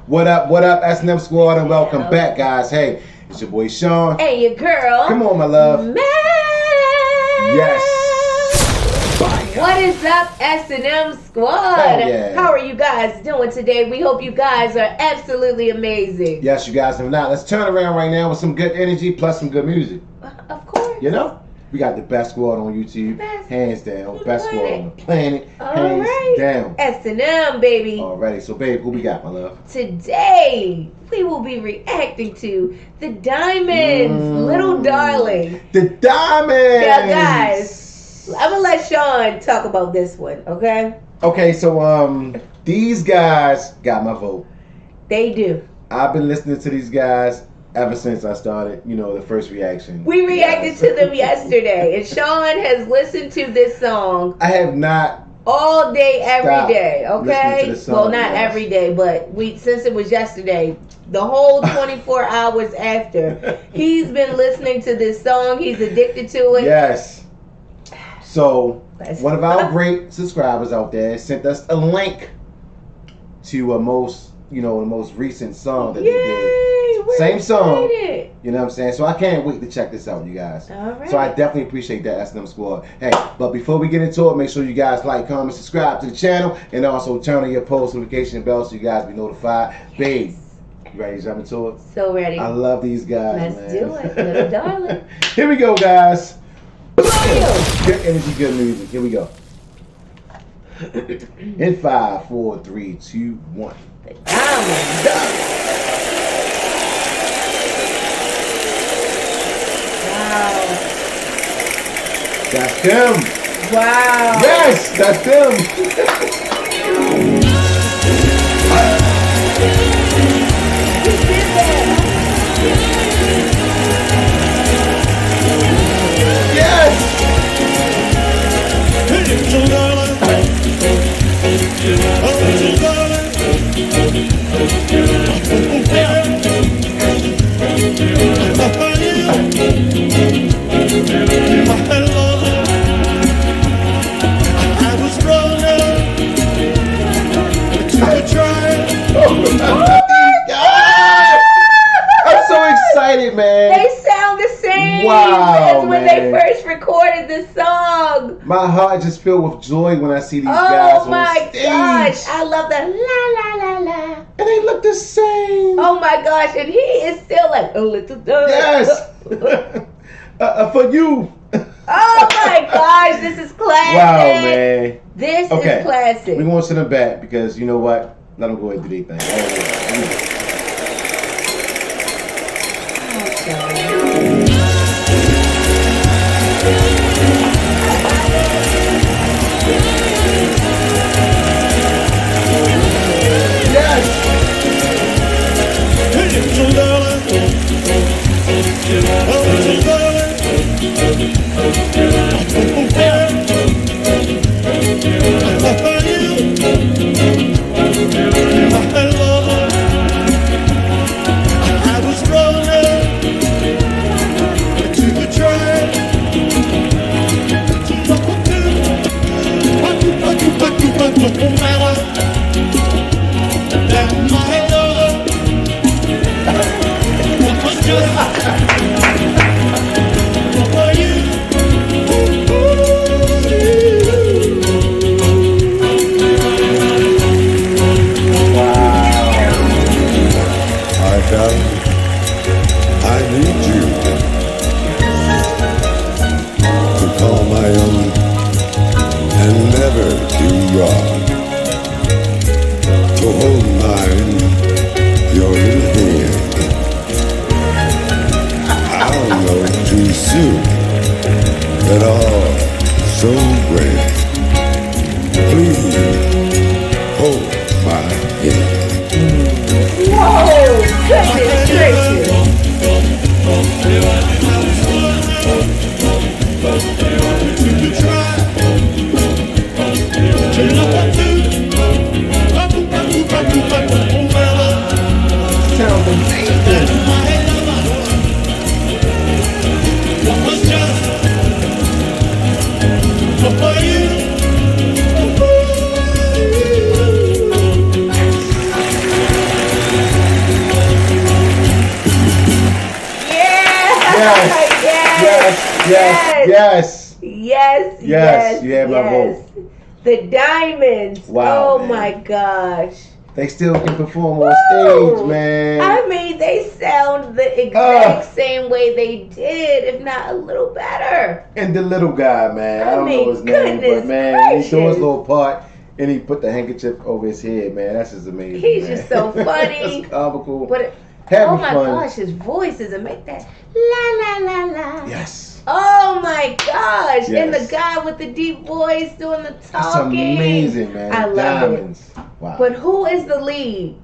What up, S&M Squad, and welcome back, guys. Hey, it's your boy Sean. Hey, your girl. Come on, my love. Man. Yes. What is up, S&M Squad? Oh, yeah. How are you guys doing today? We hope you guys are absolutely amazing. Yes, you guys know not. Let's turn around right now with some good energy plus some good music. Of course. You know? We got the best squad on YouTube, hands down. Best squad on the planet, hands down. S&M, baby. Alrighty, so babe, who we got, my love? Today, we will be reacting to the Diamonds, Little Darling. The Diamonds! Now, guys, I'm going to let Sean talk about this one, okay? Okay, so these guys got my vote. They do. I've been listening to these guys ever since I started, the first reaction. We reacted to them yesterday, and Sean has listened to this song. I have not all day, every day. Okay, well, not every day, but since it was yesterday, the whole 24 hours after, he's been listening to this song. He's addicted to it. Yes. So one of our great subscribers out there sent us a link to the most recent song that they did. Same song. You know what I'm saying? So I can't wait to check this out, you guys. All right. So I definitely appreciate that, S&M Squad. Hey, but before we get into it, make sure you guys like, comment, subscribe to the channel, and also turn on your post notification bell so you guys be notified. Babe, you ready to jump into it? So ready. I love these guys, Let's do it, little darling. Here we go, guys. Good energy, good music. Here we go. In 5, 4, 3, 2, 1. The Diamonds. Wow. That's them. Wow. Yes, that's them. Yes. Man. They sound the same as when they first recorded the song. My heart just filled with joy when I see these guys on stage. Oh my gosh, I love the la la la la. And they look the same. Oh my gosh, and he is still like a little dog. Yes. For you. Oh my gosh, this is classic. Wow, man. This is classic. We're going to send them back because you know what? Let them go ahead and do their thing. I need you to call my own and never do wrong. To hold mine, your little hand. I'll know too soon that all so grand. Please hold my hand. Whoa, goodness gracious. Sounds amazing. For you. Yes. You have my vote. The Diamonds. Wow, oh man. my gosh. They still can perform on stage, man. I mean, they sound the exact same way they did, if not a little better. And the little guy, man. I don't know his name, but man, gracious. he threw his little part and he put the handkerchief over his head, man. That's just amazing. He's man. just so funny. It's comical. But Having my fun. gosh, his voice is amazing. That la la la la. Yes. Oh my gosh! Yes. And the guy with the deep voice doing the talking. It's amazing, man. I love Diamonds. it. Wow. But who is the lead?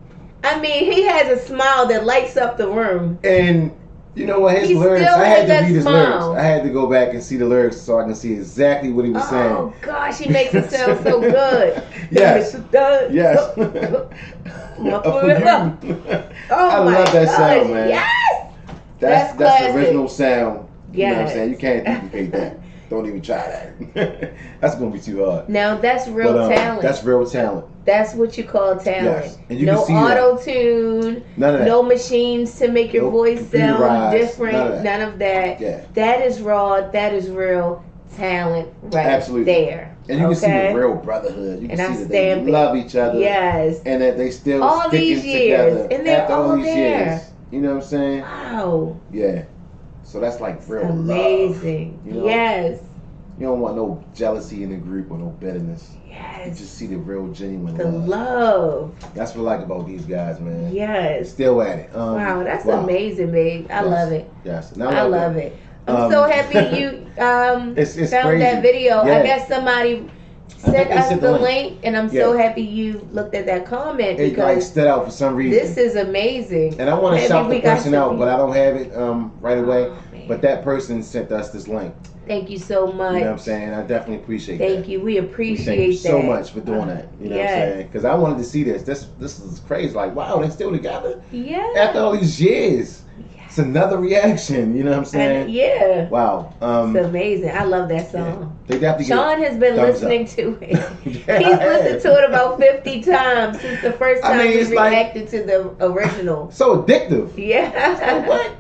I mean, he has a smile that lights up the room. And you know what? His He lyrics, still I had to has read his that lyrics. smile. I had to go back and see the lyrics so I can see exactly what he was saying. Oh gosh, he makes it sound so good. Yes. Yes. Oh I my love that gosh. sound, man. Yes. That's the classic. original sound. You know what I'm Yes. saying? You can't duplicate that. Don't even try that. That's gonna be too hard. Now that's real talent. That's real talent. That's what you call talent. Yes. And you No can see auto tune. None of that. No machines to make your No voice sound computerized, different. None of that. Yeah. That is raw. That is real talent right Absolutely. there. And you can see the real brotherhood. You can And I see that they stand love each other. Yes. And that they still All sticking these years. together And they're after all all these there. years. You know what I'm saying? Wow. Yeah. So that's like real Amazing. love. You know? Yes. You don't want no jealousy in the group or no bitterness. You Yes. just see the real genuine The love. love. That's what I like about these guys, man. Yes. Still at it. Wow, that's amazing, babe. I Yes. love it. Yes. And I love it. I'm Um, so happy you It's found crazy. that video. Yeah. I guess somebody think sent they us sent the the link, and I'm so happy you looked at that comment It like because stood out for some reason. this is amazing. And I want to Maybe shout we the got person to out, be- but I don't have it right away. Oh, man. But that person sent us this link. Thank you so much. You know what I'm saying? I definitely appreciate that. Thank you. We appreciate Thank you that. so much for doing that. You know what I'm Yes. saying? Because I wanted to see this. This is crazy. Like, wow, they're still together Yeah. after all these years. It's another reaction. You know what I'm saying? And yeah. Wow. It's amazing. I love that Yeah. song. They definitely Sean has been thumbs listening up. to it. Yeah, He's I have. listened to it about 50 times since the first time I mean, we it's like- reacted to the original. So addictive. Yeah. What?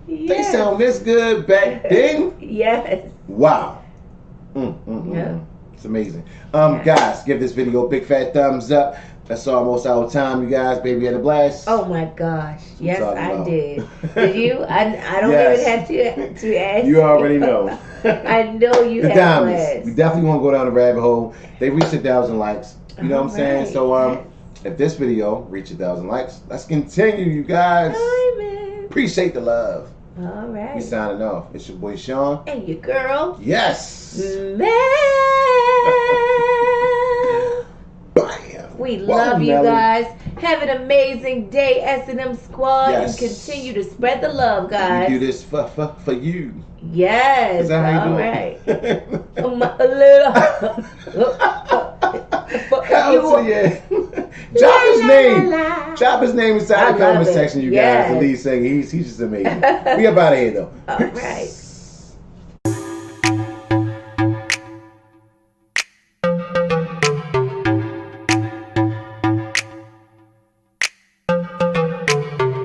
They Yes. sound this good back then? Yes. Wow. Yeah. It's amazing. Yeah. Guys, give this video a big fat thumbs up. That's almost our time, you guys. Baby, had a blast. Oh my gosh. Yes, talking I about. did. Did you? I don't Yes. even have to ask. You already know. I know you The have diamonds. We blast. definitely want to go down the rabbit hole. They reached 1,000 likes. You know what I'm saying? Alright. So if this video reached 1,000 likes, let's continue, you guys. Diamond. Appreciate the love. All We right. signing off. It's your boy Sean. And your girl, Yes. Mel. Bam. We Whoa, love you Nelly. guys. Have an amazing day, S&M Squad, Yes. and continue to spread the love, guys. We do this for you. Yes. Is that how you All do right. it? A little. Hell You- to yeah. Drop his La, name. la, la. Drop his name inside I the comment love it. section, you Yes. guys. The lead singer. He's just amazing. We up out of here though. All right.